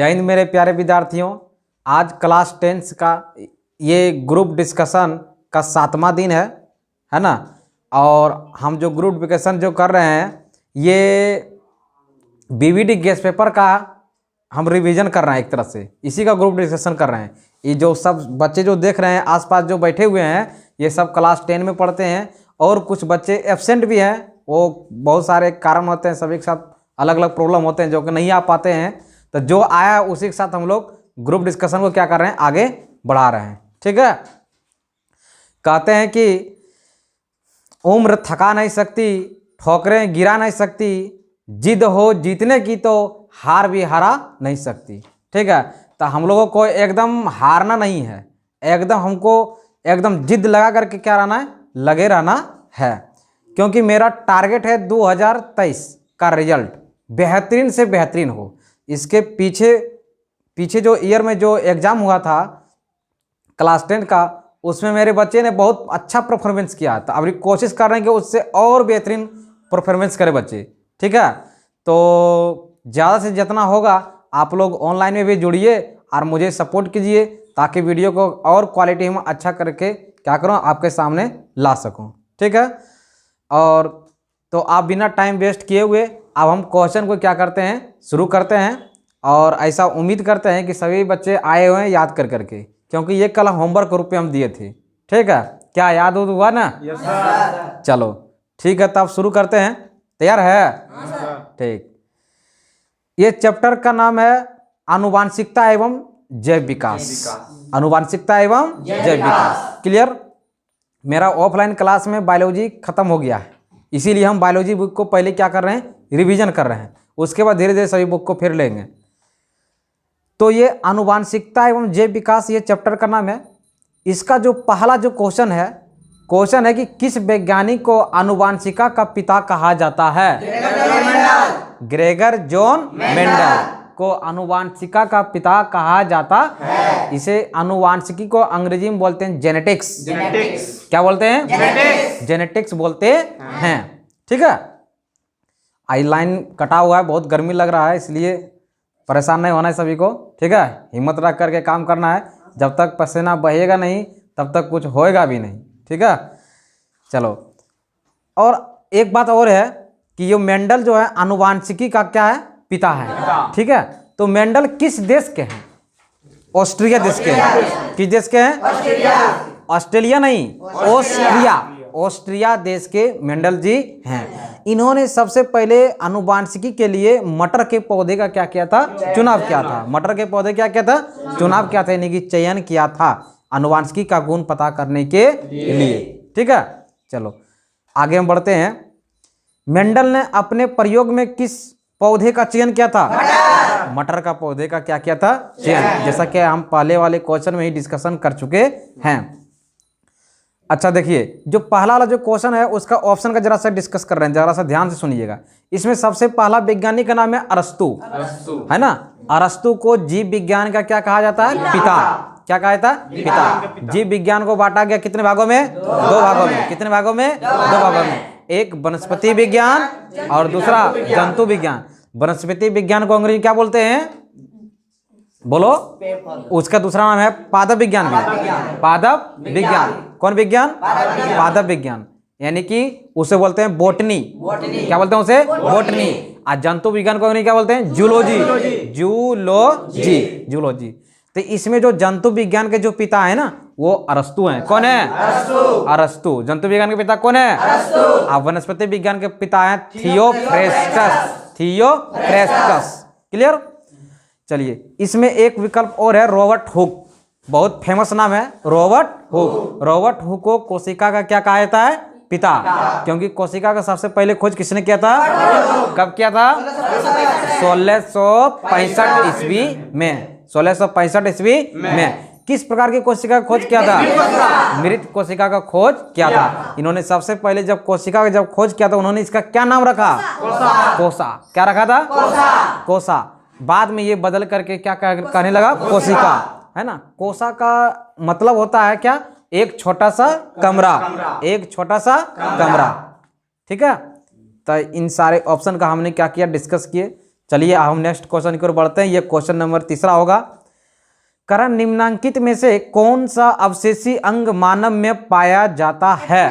जय हिंद मेरे प्यारे विद्यार्थियों। आज क्लास 10 का ये ग्रुप डिस्कशन का 7वां दिन है ना। और हम जो ग्रुप डिस्कशन जो कर रहे हैं ये बीवीडी गेस्ट पेपर का हम रिवीजन कर रहे हैं, एक तरह से इसी का ग्रुप डिस्कशन कर रहे हैं। ये जो सब बच्चे जो देख रहे हैं आसपास जो बैठे हुए हैं ये सब क्लास 10 में पढ़ते हैं और कुछ बच्चे एब्सेंट भी हैं। वो बहुत सारे कारण होते हैं, सभी के साथ अलग अलग प्रॉब्लम होते हैं जो कि नहीं आ पाते हैं। तो जो आया उसी के साथ हम लोग ग्रुप डिस्कशन को क्या कर रहे हैं, आगे बढ़ा रहे हैं। ठीक है। कहते हैं कि उम्र थका नहीं सकती, ठोकरें गिरा नहीं सकती, जिद हो जीतने की तो हार भी हरा नहीं सकती। ठीक है। तो हम लोगों को एकदम हारना नहीं है, एकदम हमको एकदम जिद लगा करके क्या रहना है, लगे रहना है। क्योंकि मेरा टारगेट है 2023 का रिजल्ट बेहतरीन से बेहतरीन हो। इसके पीछे जो ईयर में जो एग्ज़ाम हुआ था क्लास 10 का, उसमें मेरे बच्चे ने बहुत अच्छा परफॉर्मेंस किया। तो अभी कोशिश कर रहे हैं कि उससे और बेहतरीन परफॉर्मेंस करे बच्चे। ठीक है। तो ज़्यादा से जितना होगा आप लोग ऑनलाइन में भी जुड़िए और मुझे सपोर्ट कीजिए ताकि वीडियो को और क्वालिटी में अच्छा करके क्या करूँ, आपके सामने ला सकूँ। ठीक है। और तो आप बिना टाइम वेस्ट किए हुए अब हम क्वेश्चन को क्या करते हैं, शुरू करते हैं। और ऐसा उम्मीद करते हैं कि सभी बच्चे आए हुए हैं याद कर करके, क्योंकि ये कल होमवर्क के रूप में हम दिए थे। ठीक है। क्या याद हुआ ना? Yes sir. चलो ठीक है, तब शुरू करते हैं। तैयार है? ठीक। ये चैप्टर का नाम है आनुवांशिकता एवं जैव विकास। आनुवांशिकता एवं जैव विकास। क्लियर? मेरा ऑफलाइन क्लास में बायोलॉजी खत्म हो गया है, इसीलिए हम बायोलॉजी बुक को पहले क्या कर रहे हैं, रिवीजन कर रहे हैं। उसके बाद धीरे धीरे सभी बुक को फिर लेंगे। तो ये आनुवांशिकता एवं जैव विकास ये चैप्टर का नाम है। इसका जो पहला जो क्वेश्चन है कि किस वैज्ञानिक को आनुवांशिका का पिता कहा जाता है? ग्रेगर जॉन मेंडल को आनुवांशिका का पिता कहा जाता है। इसे आनुवांशिकी को अंग्रेजी में बोलते हैं जेनेटिक्स। क्या बोलते हैं? जेनेटिक्स बोलते हैं। ठीक है। आई लाइन कटा हुआ है, बहुत गर्मी लग रहा है, इसलिए परेशान नहीं होना है सभी को। ठीक है। हिम्मत रख करके काम करना है। जब तक पसीना बहेगा नहीं तब तक कुछ होएगा भी नहीं। ठीक है। चलो, और एक बात और है कि ये मेंडल जो है आनुवांशिकी का क्या है, पिता है। ठीक है। तो मेंडल किस देश के हैं? ऑस्ट्रिया देश के हैं। किस देश के हैं? ऑस्ट्रेलिया नहीं, ऑस्ट्रिया देश के मेंडल जी हैं। इन्होंने सबसे पहले आनुवांशिकी के लिए मटर के पौधे का क्या किया था, चुनाव किया था। मटर के पौधे क्या किया था, चुनाव किया था, यानी कि चयन किया था आनुवांशिकी का गुण पता करने के लिए। ठीक है। चलो आगे हम बढ़ते हैं। मेंडल ने अपने प्रयोग में किस पौधे का चयन किया था? मटर का पौधे का क्या किया था, चयन। जैसा कि हम पहले वाले क्वेश्चन में ही डिस्कशन कर चुके हैं। अच्छा देखिए, जो पहला वाला जो क्वेश्चन है उसका ऑप्शन का जरा सा डिस्कस कर रहे हैं, जरा सा ध्यान से सुनिएगा। इसमें सबसे पहला वैज्ञानिक का नाम है अरस्तु, है ना। अरस्तु को जीव विज्ञान का क्या कहा जाता है, पिता। क्या कहा जाता है, पिता। जीव विज्ञान को बांटा गया कितने भागों में? 2 भागों में। कितने भागों में? 2 भागों में। एक वनस्पति विज्ञान और दूसरा जंतु विज्ञान। वनस्पति विज्ञान को अंग्रेजी क्या बोलते हैं, बोलो? उसका दूसरा नाम है पादप विज्ञान। पादप विज्ञान। कौन विज्ञान? पादप विज्ञान, यानी कि उसे बोलते हैं बोटनी। क्या बोलते हैं उसे? बोटनी। और जंतु विज्ञान को क्या बोलते हैं? जूलॉजी। जूलॉजी। तो इसमें जो जंतु विज्ञान के जो पिता है ना वो अरस्तु हैं। कौन है? अरस्तु। जंतु विज्ञान के पिता कौन है? और वनस्पति विज्ञान के पिता है थियोफ्रेस्टस। क्लियर? चलिए, इसमें एक विकल्प और है, रॉबर्ट हुक। बहुत फेमस नाम है रॉबर्ट हुक। रॉबर्ट हुक को कोशिका का क्या कहा जाता है, पिता। क्योंकि कोशिका का सबसे पहले खोज किसने किया था, कब किया था? 1665 ईस्वी में। 1665 ईस्वी में। किस प्रकार की कोशिका का खोज किया था? मृत कोशिका का खोज किया था। इन्होंने सबसे पहले जब कोशिका का जब खोज किया था उन्होंने इसका क्या नाम रखा? कोसा। क्या रखा था? कोसा। बाद में ये बदल करके क्या कहने लगा, कोशिका, है ना। कोसा का मतलब होता है क्या, एक छोटा सा कमरा। एक छोटा सा कमरा। ठीक है। तो इन सारे ऑप्शन का हमने क्या किया, डिस्कस किए। चलिए हम नेक्स्ट क्वेश्चन की ओर बढ़ते हैं। ये क्वेश्चन नंबर 3 होगा। करण निम्नांकित में से कौन सा अवशेषी अंग मानव में पाया जाता है?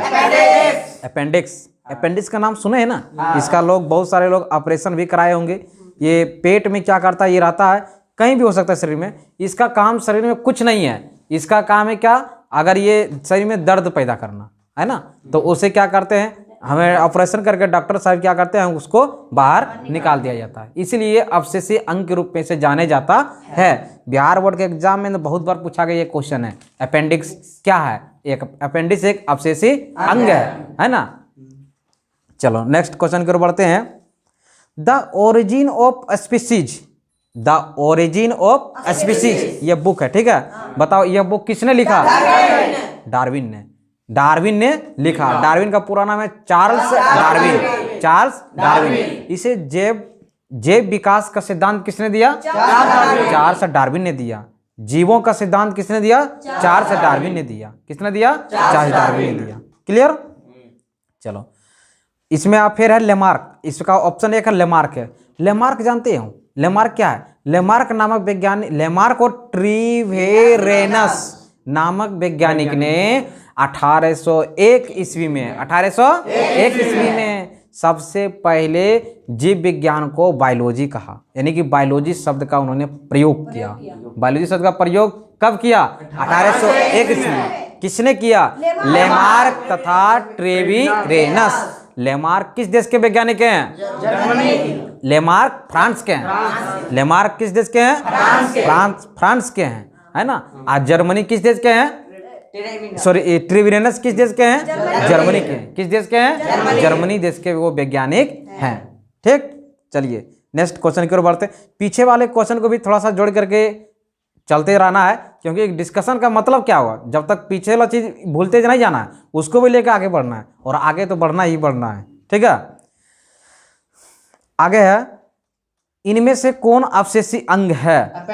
अपेंडिक्स। अपेंडिक्स का नाम सुने हैं ना? इसका लोग बहुत सारे लोग ऑपरेशन भी कराए होंगे। ये पेट में क्या करता है, ये रहता है, कहीं भी हो सकता है शरीर में। इसका काम शरीर में कुछ नहीं है। इसका काम है क्या, अगर ये शरीर में दर्द पैदा करना है ना, तो उसे क्या करते हैं, हमें ऑपरेशन करके डॉक्टर साहब क्या करते हैं, उसको बाहर निकाल दिया जाता है। इसीलिए अवशेषी अंग के रूप में से जाने जाता है। बिहार बोर्ड के एग्जाम में तो बहुत बार पूछा गया ये क्वेश्चन है, अपेंडिक्स क्या है? एक अपेंडिक्स एक अवशेषी अंग है ना। चलो नेक्स्ट क्वेश्चन की ओर बढ़ते हैं। The origin of species, the origin of species ये बुक है, ठीक है। बताओ ये बुक किसने लिखा? डार्विन ने। डार्विन ने लिखा। डार्विन का पूरा नाम है चार्ल्स डार्विन। Charles Darwin. इसे जैव विकास का सिद्धांत किसने दिया? चार्ल्स डार्विन ने दिया। जीवों का सिद्धांत किसने दिया? चार्ल्स डार्विन ने दिया। किसने दिया? चार्ल्स डार्विन ने दिया। क्लियर? चलो इसमें आप फिर है लेमार्क। इसका ऑप्शन 1 है लेमार्क है। लेमार्क जानते हो? लेमार्क क्या है? लेमार्क नामक वैज्ञानिक, लेमार्क और ट्रिवेरेनस नामक वैज्ञानिक ने 1801 ईस्वी में 1801 ईस्वी में सबसे पहले जीव विज्ञान को बायोलॉजी कहा, यानी कि बायोलॉजी शब्द का उन्होंने प्रयोग किया। बायोलॉजी शब्द का प्रयोग कब किया? 1801 ईस्वी में। किसने किया? लेमार्क तथा ट्रेविरेनस। लेमार्क किस देश के वैज्ञानिक हैं? जर्मनी। लेमार्क फ्रांस के हैं। लेमार्क किस देश के हैं? फ्रांस के हैं, है ना। आज जर्मनी किस देश के हैं? सॉरी, ट्रिवेरेनस किस देश के हैं? जर्मनी के। किस देश के हैं? जर्मनी देश के वो वैज्ञानिक हैं। ठीक, चलिए नेक्स्ट क्वेश्चन की ओर बढ़ते हैं। पीछे वाले क्वेश्चन को भी थोड़ा सा जोड़ करके चलते रहना है, क्योंकि डिस्कशन का मतलब क्या हुआ, जब तक पीछे वाला चीज भूलते नहीं जाना है, उसको भी लेकर आगे बढ़ना है, और आगे तो बढ़ना ही बढ़ना है। ठीक है, आगे है, इनमें से कौन अवशेषी अंग है?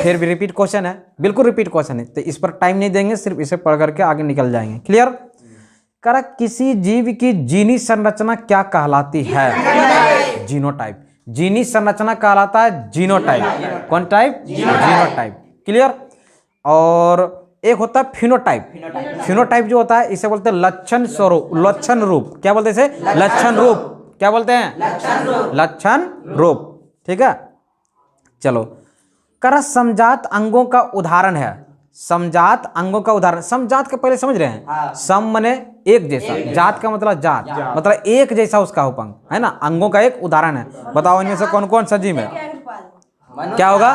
फिर भी रिपीट क्वेश्चन है, बिल्कुल रिपीट क्वेश्चन है, तो इस पर टाइम नहीं देंगे, सिर्फ इसे पढ़ करके आगे निकल जाएंगे। क्लियर? करा किसी जीव की जीनी संरचना क्या कहलाती है? जीनोटाइप। जीनी संरचना कहलाता है जीनोटाइप। कौन टाइप? जीनोटाइप। क्लियर? और एक होता है फिनोटाइप। फिनोटाइप जो होता है इसे बोलते हैं लक्षण स्वरूप, लक्षण रूप। क्या बोलते हैं इसे? लक्षण रूप। क्या बोलते हैं? लक्षण रूप। ठीक है, चलो। करा समजात अंगों का उदाहरण है। समजात अंगों का उदाहरण, समजात का पहले समझ रहे हैं? सम मने एक जैसा, जात का मतलब जात, मतलब एक जैसा उसका उपंग, है ना। अंगों का एक उदाहरण है। बताओ इनमें से कौन कौन सा जीव है? क्या होगा?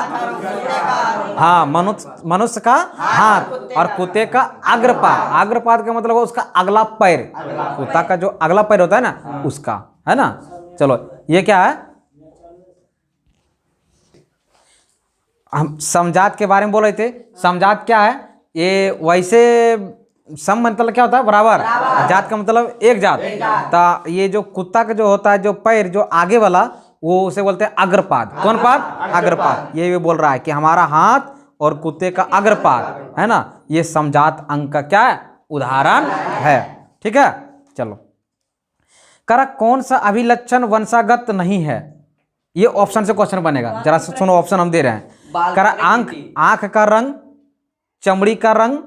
हाँ, मनुष्य का हाथ, और कुत्ते का अग्रपाद। अग्रपाद का मतलब उसका अगला पैर, कुत्ता का जो अगला पैर होता है ना, उसका, है ना। चलो ये क्या है? हम समजात के बारे में बोल रहे थे। समजात क्या है? ये वैसे सम मतलब क्या होता है? बराबर। जात का मतलब एक जात। तो ये जो कुत्ता का जो होता है, जो पैर जो आगे वाला, वो उसे बोलते हैं अग्रपाद। कौन पाद? अग्रपाद। ये भी बोल रहा है कि हमारा हाथ और कुत्ते का अग्रपाद, है ना, ये समजात अंग का क्या है? उदाहरण है। ठीक है, चलो। करा कौन सा अभिलक्षण वंशागत नहीं है? ये ऑप्शन से क्वेश्चन बनेगा, जरा सुनो, ऑप्शन हम दे रहे हैं। करा आंख का रंग, चमड़ी का रंग,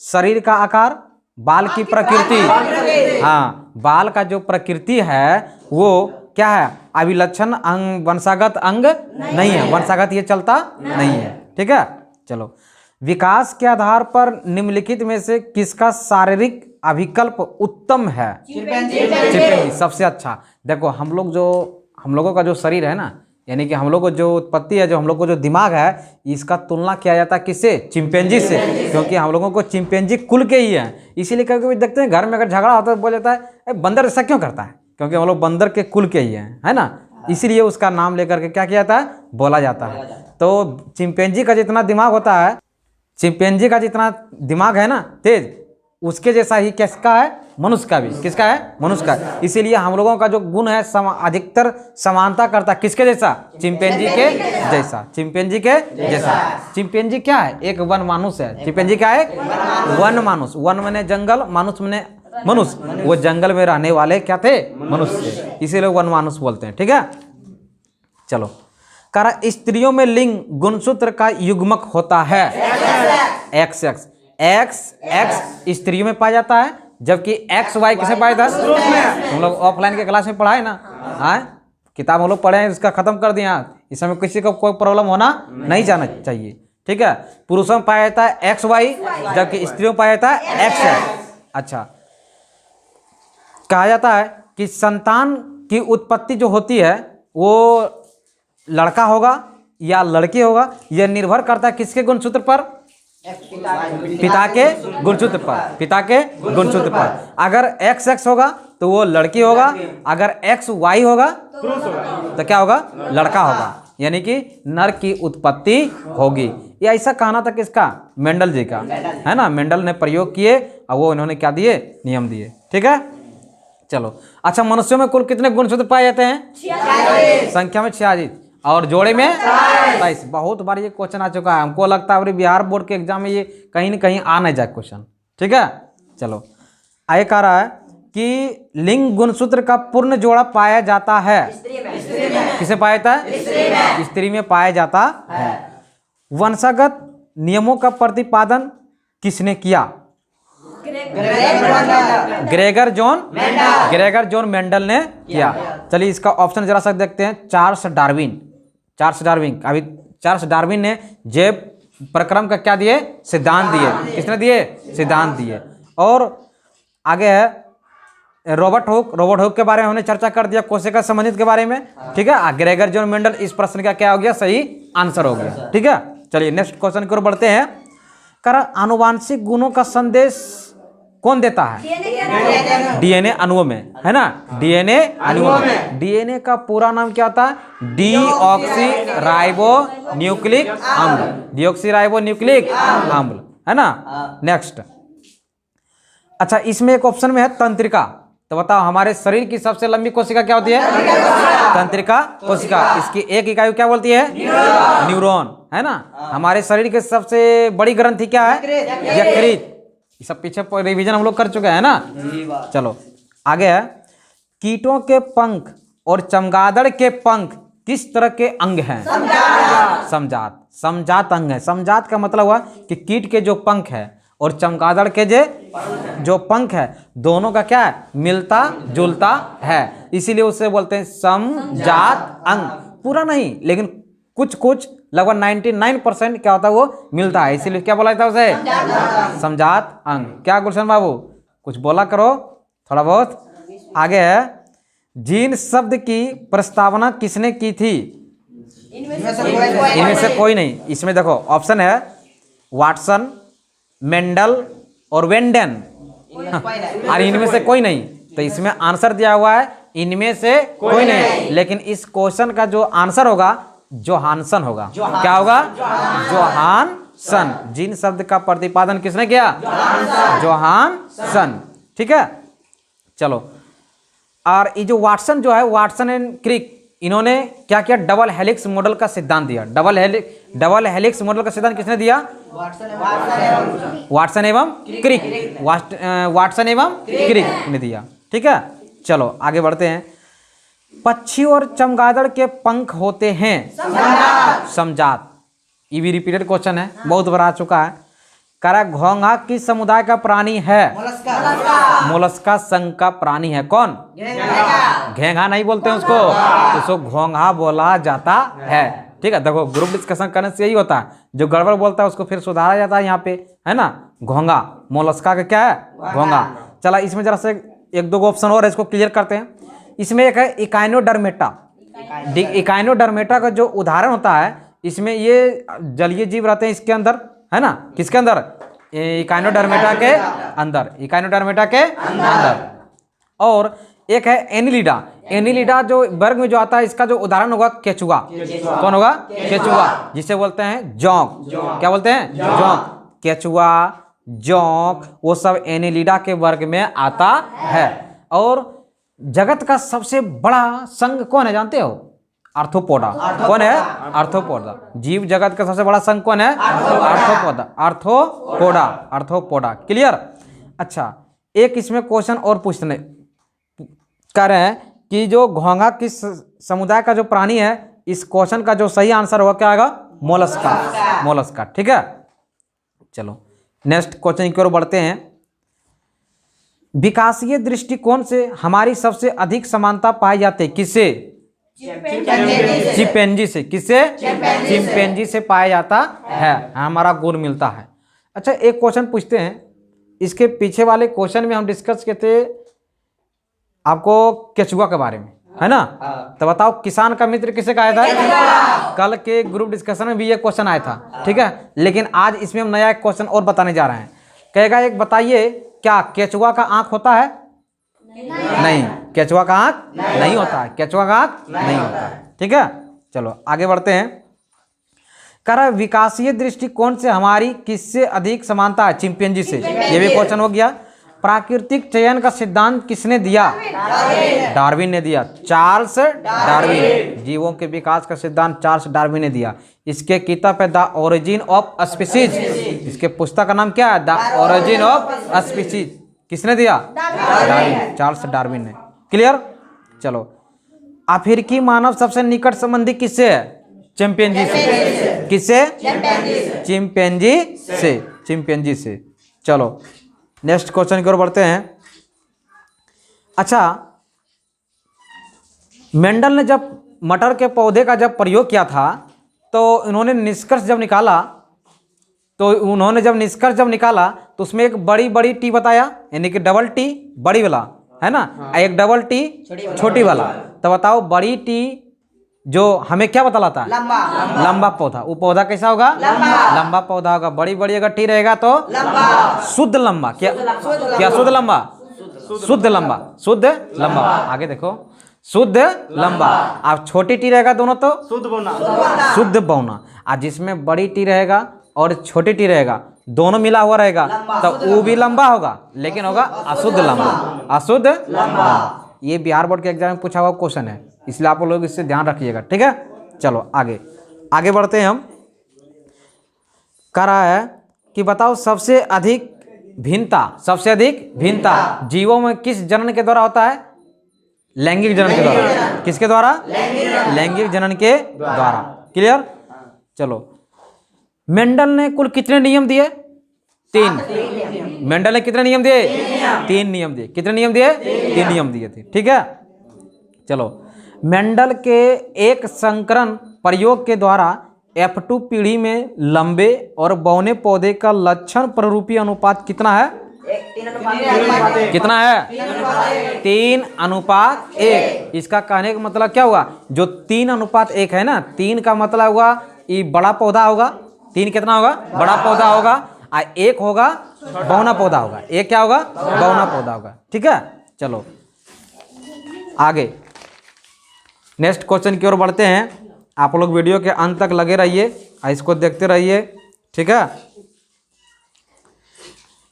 शरीर का आकार, बाल की प्रकृति। हाँ, बाल का जो प्रकृति है वो क्या है? अभिलक्षण अंग, वंशागत अंग नहीं है। वंशागत ये चलता नहीं है। ठीक है, चलो। विकास के आधार पर निम्नलिखित में से किसका शारीरिक अभिकल्प उत्तम है? चिंपैंजी सबसे अच्छा। देखो हम लोगों का जो शरीर है ना, यानी कि हम लोग को जो उत्पत्ति है, जो हम लोग को जो दिमाग है, इसका तुलना किया जाता है किससे? चिंपैंजी से, क्योंकि हम लोगों को चिंपैंजी कुल के ही है। इसीलिए कभी देखते हैं घर में अगर झगड़ा होता है तो बोल जाता है बंदर ऐसा क्यों करता है, क्योंकि हम लोग बंदर के कुल के ही हैं, है ना। इसीलिए उसका नाम लेकर के क्या किया जाता है? बोला जाता है। तो चिंपैंजी का जितना दिमाग होता है, चिंपैंजी का जितना दिमाग है ना तेज, उसके जैसा ही किसका है? मनुष्य का भी। किसका है? मनुष्य का। इसीलिए हम लोगों का जो गुण है अधिकतर समानता करता है किसके जैसा? चिंपैंजी के जैसा। चिंपैंजी के जैसा। चिंपैंजी क्या है? एक वन मानुष है। चिंपैंजी क्या है? वन मानुष। वन मने जंगल, मानुष मने मनुष्य। वो जंगल में रहने वाले क्या थे? मनुष्य। इसीलिए वन मानुष बोलते हैं। ठीक है, चलो, कह रहा स्त्रियों में लिंग गुणसूत्र का युग्मक होता है एक्स एक्स। एक्स एक्स स्त्रियों में पाया जाता है, जबकि एक्स वाई किसे पाया था? तुम लोग ऑफलाइन के क्लास में पढ़ा है ना, हाँ किताब हम लोग पढ़े हैं, इसका खत्म कर दिया। इस समय किसी को कोई प्रॉब्लम होना नहीं जाना चाहिए, ठीक है। पुरुषों में पाया जाता है एक्स वाई, जबकि स्त्रियों में पाया जाता है एक्स एक्स। अच्छा, कहा जाता है कि संतान की उत्पत्ति जो होती है वो लड़का होगा या लड़की होगा, यह निर्भर करता है किसके गुणसूत्र पर? पिता के गुणसूत्र पर, पिता के गुणसूत्र पर। अगर एक्स एक्स होगा तो वो लड़की होगा, अगर एक्स वाई होगा तो क्या होगा? लड़का होगा, यानी कि नर की उत्पत्ति होगी। ये ऐसा कहना था किसका? मेंडल जी का, है ना। मेंडल ने प्रयोग किए और वो इन्होंने क्या दिए? नियम दिए, ठीक है। चलो, अच्छा, मनुष्यों में कुल कितने गुणसूत्र पाए जाते हैं? संख्या में 86 और जोड़े में 27। बहुत बार ये क्वेश्चन आ चुका है, हमको लगता है बिहार बोर्ड के एग्जाम में ये कहीं ना कहीं आ नहीं जाए क्वेश्चन, ठीक है। चलो, आगे कह रहा है कि लिंग गुणसूत्र का पूर्ण जोड़ा पाया जाता है किसे पाया जाता है? स्त्री में पाया जाता है। वंशागत नियमों का प्रतिपादन किसने किया? ग्रेगर जॉन मेंडल ने किया। चलिए इसका ऑप्शन जरा सा देखते हैं। Charles Darwin. अभी चार्ल्स डार्विन ने जैव प्रक्रम का क्या दिए? सिद्धांत दिए। किसने दिए? सिद्धांत दिए। और आगे है रॉबर्ट हुक के बारे में हमने चर्चा कर दिया, कोशिका संबंधित के बारे में, ठीक है। ग्रेगर जॉन मेंडल, इस प्रश्न का क्या हो गया? सही आंसर हो गया, ठीक है। चलिए नेक्स्ट क्वेश्चन की ओर बढ़ते हैं। आनुवांशिक गुणों का संदेश कौन देता है? डीएनए अणुओं में, है ना। डीएनए अणुओं में। डीएनए का पूरा नाम क्या होता है? डीऑक्सी राइबो न्यूक्लिक अम्ल, है ना। नेक्स्ट, अच्छा, इसमें एक ऑप्शन में है तंत्रिका। तो बताओ, हमारे शरीर की सबसे लंबी कोशिका क्या होती है? तंत्रिका कोशिका। इसकी एक इकाई क्या बोलती है? न्यूरॉन, है ना। हमारे शरीर की सबसे बड़ी ग्रंथि क्या है? यकृत। ये सब पीछे रिवीजन हम लोग कर चुके हैं ना। चलो आगे है, कीटों के पंख और चमगादड़ के पंख किस तरह के अंग हैं? समजात अंग है। समजात का मतलब हुआ कि कीट के जो पंख है और चमगादड़ के जो पंख है, दोनों का क्या है? मिलता जुलता है, इसीलिए उसे बोलते हैं समजात अंग। पूरा नहीं, लेकिन कुछ लगभग 99% क्या होता है? वो मिलता है, इसीलिए क्या बोला जाता है उसे? समजात अंग। क्या गुलशन बाबू, कुछ बोला करो थोड़ा बहुत। आगे है, जीन शब्द की प्रस्तावना किसने की थी? इनमें से कोई नहीं। इसमें देखो ऑप्शन है वाटसन, मेंडल और वेंडेन, और इनमें से कोई नहीं। तो इसमें आंसर दिया हुआ है इनमें से कोई नहीं, लेकिन इस क्वेश्चन का जो आंसर होगा जोहानसन होगा। क्या होगा? जोहानसन। जीन शब्द का प्रतिपादन किसने किया? जोहानसन, ठीक है। चलो, और ये जो वाटसन जो है, वाटसन एंड क्रिक, इन्होंने क्या किया? डबल हेलिक्स मॉडल का सिद्धांत दिया। डबल हेलिक्स मॉडल का सिद्धांत किसने दिया? वाटसन एवं क्रिक ने दिया, ठीक है। चलो आगे बढ़ते हैं। पक्षी और चमगादड़ के पंख होते हैं समजात। ये भी रिपीटेड क्वेश्चन है, बहुत बार आ चुका है। करा घोंघा किस समुदाय का प्राणी है? मोलस्का संघ का प्राणी है। कौन? घेंघा नहीं बोलते हैं उसको घोंघा बोला जाता है, ठीक है। देखो, ग्रुप डिस्कशन करने से यही होता है, जो गड़बड़ बोलता है उसको फिर सुधारा जाता है यहाँ पे, है ना। घोंघा, मोलस्का का क्या है? घोंघा। चला, इसमें जरा से एक दो ऑप्शन और है, इसको क्लियर करते हैं। इसमें एक है इकाइनोडर्मेटा। इकाइनोडर्मेटा का जो उदाहरण होता है, इसमें ये जलीय जीव रहते हैं इसके अंदर, है ना। किसके अंदर? इकाइनोडर्मेटा के अंदर। और एक है एनिलिडा। एनिलिडा जो वर्ग में जो आता है, इसका जो उदाहरण होगा केचुआ। कौन होगा? केचुआ, जिसे बोलते हैं जोंक। क्या बोलते हैं? जोंक। केचुआ, जोंक, वो सब एनिलिडा के वर्ग में आता है। और जगत का सबसे बड़ा संघ कौन है जानते हो? आर्थ्रोपोडा। कौन है? आर्थ्रोपोडा। जीव जगत का सबसे बड़ा संघ कौन है? आर्थ्रोपोडा। क्लियर? अच्छा, एक इसमें क्वेश्चन और पूछने कर रहे हैं कि जो घोंघा किस समुदाय का जो प्राणी है, इस क्वेश्चन का जो सही आंसर होगा क्या आएगा? Mollusca, Mollusca. ठीक है, चलो नेक्स्ट क्वेश्चन की ओर बढ़ते हैं। विकासीय दृष्टिकोण से हमारी सबसे अधिक समानता पाई जाती है किससे? चिंपैंजी से। किससे? चिंपैंजी से पाया जाता है, हमारा गुण मिलता है। अच्छा, एक क्वेश्चन पूछते हैं, इसके पीछे वाले क्वेश्चन में हम डिस्कस किए थे आपको केचुआ के बारे में, है ना? तो बताओ किसान का मित्र किसे कहा था? कल के ग्रुप डिस्कशन में भी ये क्वेश्चन आया था। ठीक है, लेकिन आज इसमें हम नया एक क्वेश्चन और बताने जा रहे हैं। कहेगा एक बताइए, क्या केचुआ का आंख होता है? नहीं, केचुआ का आंख नहीं होता है, केचुआ का आंख नहीं होता है। ठीक है, चलो आगे बढ़ते हैं। कह रहा है विकासीय दृष्टिकोण से हमारी किससे अधिक समानता है? चिंपैंजी से। ये भी क्वेश्चन हो गया। प्राकृतिक चयन का सिद्धांत किसने दिया? डार्विन ने दिया, चार्ल्स डार्विन। जीवों के विकास का सिद्धांत चार्ल्स डार्विन ने दिया। इसके किताब है द ओरिजिन ऑफ स्पीसीज। इसके पुस्तक का नाम क्या है? The origin of species. किसने दिया? डार्विन, चार्ल्स डार्विन ने। क्लियर? चलो, अफ्रीकी मानव सबसे निकट संबंधी किससे है? चिंपैंजी से। किससे? चिंपैंजी से, चिंपैंजी से। चलो नेक्स्ट क्वेश्चन की ओर बढ़ते हैं। अच्छा, मेंडल ने जब मटर के पौधे का जब प्रयोग किया था तो उन्होंने निष्कर्ष जब निकाला तो उसमें एक बड़ी बड़ी टी बताया, यानी कि डबल टी बड़ी वाला, है ना? एक डबल टी छोटी वाला। तो बताओ बड़ी टी जो हमें क्या बतलाता है? लंबा पौधा। वो पौधा कैसा होगा? लंबा पौधा होगा। बड़ी बड़ी अगर टी रहेगा तो शुद्ध लंबा। क्या शुद्ध लंबा? शुद्ध लंबा, शुद्ध लंबा। आगे देखो, शुद्ध लंबा। अब छोटी टी रहेगा दोनों तो शुद्ध बौना, शुद्ध बौना। और जिसमें बड़ी टी रहेगा और छोटी टी रहेगा, दोनों मिला हुआ रहेगा, तो वो भी लंबा होगा, लेकिन होगा अशुद्ध लंबा, अशुद्ध लंबा। ये बिहार बोर्ड के एग्जाम में पूछा हुआ क्वेश्चन है, इसलिए आप लोग इससे ध्यान रखिएगा। ठीक है, चलो आगे बढ़ते हैं। हम कह रहा है कि बताओ सबसे अधिक भिन्नता जीवों में किस जनन के द्वारा होता है? लैंगिक जनन के द्वारा। किसके द्वारा? लैंगिक जनन के द्वारा। क्लियर? चलो, मेंडल ने कुल कितने नियम दिए? 3। मेंडल ने कितने नियम दिए? 3 नियम दिए। कितने नियम दिए? 3 नियम दिए थे। ठीक है, चलो, मेंडल के एक संकरण प्रयोग के द्वारा F2 पीढ़ी में लंबे और बौने पौधे का लक्षण प्ररूपी अनुपात कितना है? 3:1। इसका कहने का मतलब क्या हुआ? जो 3:1 है ना, 3 का मतलब हुआ ये बड़ा पौधा होगा। 3 कितना होगा? बड़ा पौधा होगा। और 1 होगा बौना पौधा होगा। 1 क्या होगा? बौना पौधा होगा। ठीक है, चलो आगे नेक्स्ट क्वेश्चन की ओर बढ़ते हैं। आप लोग वीडियो के अंत तक लगे रहिए, इसको देखते रहिए। ठीक है,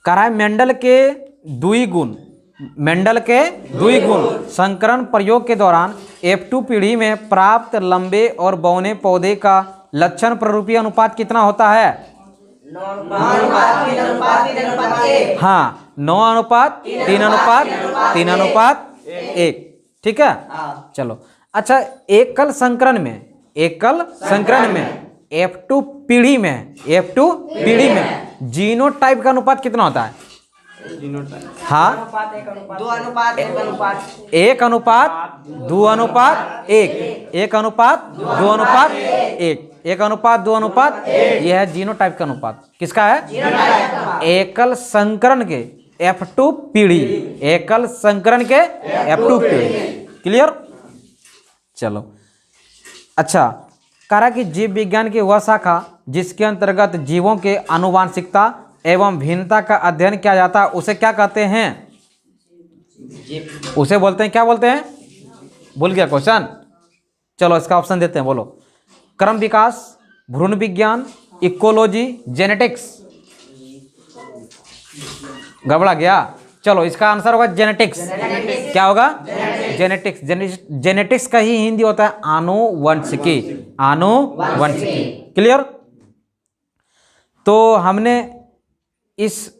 कह रहा है मेंडल के द्विगुण संकरण प्रयोग के दौरान F2 पीढ़ी में प्राप्त लंबे और बौने पौधे का लक्षण प्ररूपी अनुपात कितना होता है? 9:3:3:1। ठीक है, चलो। अच्छा, एकल संकरण में F2 पीढ़ी में जीनोटाइप का अनुपात कितना होता है? हाँ, 1:2:1। यह है जीनोटाइप का अनुपात। किसका है? एकल संकरण के F2 पीढ़ी। क्लियर? चलो, अच्छा, कह रहा कि जीव विज्ञान की वह शाखा जिसके अंतर्गत जीवों के आनुवांशिकता एवं भिन्नता का अध्ययन किया जाता है उसे क्या कहते हैं? उसे बोलते हैं, क्या बोलते हैं? भूल गया क्वेश्चन? चलो इसका ऑप्शन देते हैं, बोलो। क्रम विकास, भ्रूण विज्ञान, इकोलॉजी, जेनेटिक्स। गड़बड़ा गया? चलो इसका आंसर होगा जेनेटिक्स। क्या होगा? जेनेटिक्स। जेनेटिक्स का ही हिंदी होता है आनुवंशिकी। क्लियर? तो हमने इस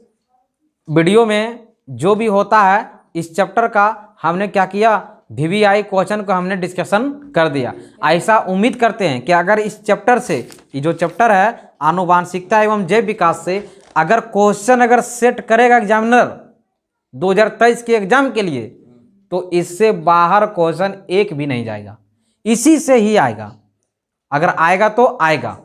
वीडियो में जो भी होता है इस चैप्टर का हमने क्या किया, VVI क्वेश्चन को हमने डिस्कशन कर दिया। ऐसा उम्मीद करते हैं कि अगर इस चैप्टर से, ये जो चैप्टर है आनुवांशिकता एवं जैव विकास से, अगर क्वेश्चन अगर सेट करेगा एग्जामिनर 2023 के एग्जाम के लिए, तो इससे बाहर क्वेश्चन एक भी नहीं जाएगा, इसी से ही आएगा। अगर आएगा तो आएगा,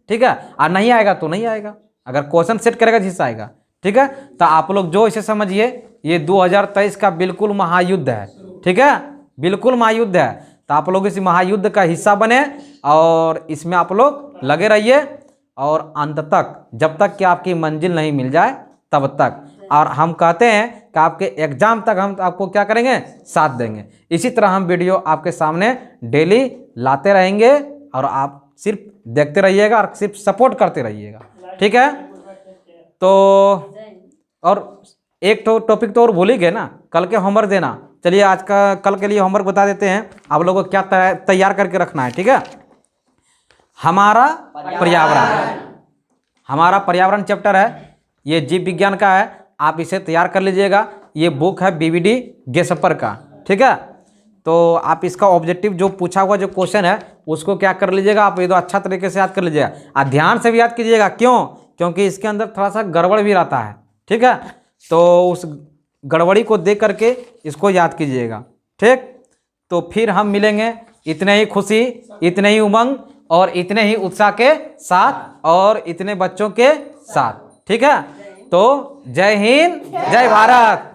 ठीक है, और नहीं आएगा तो नहीं आएगा। अगर क्वेश्चन सेट करेगा जिससे आएगा, ठीक है। तो आप लोग जो इसे समझिए, ये 2023 का बिल्कुल महायुद्ध है, ठीक है, बिल्कुल महायुद्ध है। तो आप लोग इस महायुद्ध का हिस्सा बने और इसमें आप लोग लगे रहिए, और अंत तक, जब तक कि आपकी मंजिल नहीं मिल जाए तब तक। और हम कहते हैं कि आपके एग्जाम तक हम आपको क्या करेंगे, साथ देंगे। इसी तरह हम वीडियो आपके सामने डेली लाते रहेंगे, और आप सिर्फ देखते रहिएगा और सिर्फ सपोर्ट करते रहिएगा, ठीक है। तो और एक तो टॉपिक तो और भूल ही गए ना, कल के होमवर्क देना। चलिए आज का, कल के लिए होमवर्क बता देते हैं आप लोगों को क्या तैयार करके रखना है, ठीक है। हमारा पर्यावरण, हमारा पर्यावरण चैप्टर है, ये जीव विज्ञान का है, आप इसे तैयार कर लीजिएगा। ये बुक है BVD गेसपर का, ठीक है। तो आप इसका ऑब्जेक्टिव जो पूछा हुआ जो क्वेश्चन है उसको क्या कर लीजिएगा, आप ये तो अच्छा तरीके से याद कर लीजिएगा, और ध्यान से भी याद कीजिएगा। क्यों? क्योंकि इसके अंदर थोड़ा सा गड़बड़ भी रहता है, ठीक है। तो उस गड़बड़ी को देख करके इसको याद कीजिएगा, ठीक। तो फिर हम मिलेंगे इतने ही खुशी, इतने ही उमंग और इतने ही उत्साह के साथ और इतने बच्चों के साथ, ठीक है। तो जय हिंद, जय भारत।